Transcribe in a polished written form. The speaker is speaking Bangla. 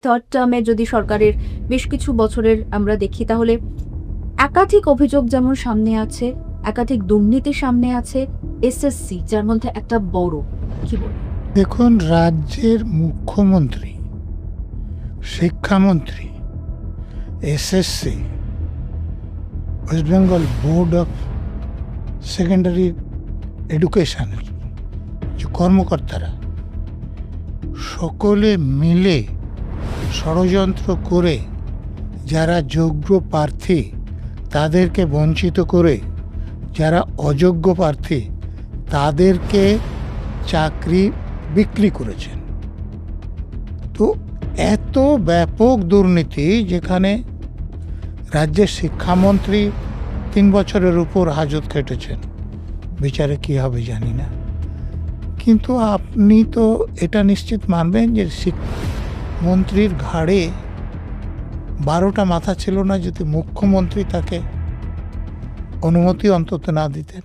থার্ড টার্মে যদি সরকারের বেশ কিছু বছরের আমরা দেখি, তাহলে একাধিক অভিযোগ যেমন সামনে আছে, একাধিক দুর্নীতি সামনে আছে, এসএসসি যার মধ্যে একটা বড়, কি বল? দেখুন, রাজ্যের মুখ্যমন্ত্রী, শিক্ষামন্ত্রী, SSC, West Bengal board of secondary এডুকেশনের যে কর্মকর্তারা সকলে মিলে ষড়যন্ত্র করে যারা যোগ্য প্রার্থী তাদেরকে বঞ্চিত করে, যারা অযোগ্য প্রার্থী তাদেরকে চাকরি বিক্রি করেছেন। তো এত ব্যাপক দুর্নীতি, যেখানে রাজ্যের শিক্ষামন্ত্রী 3 বছরের উপর হাজত খেটেছেন, বিচারে কী হবে জানি না। কিন্তু আপনি তো এটা নিশ্চিত মানবেন যে মন্ত্রীর ঘাড়ে 12টা মাথা ছিল না যদি মুখ্যমন্ত্রী তাকে অনুমতি অন্তত না দিতেন।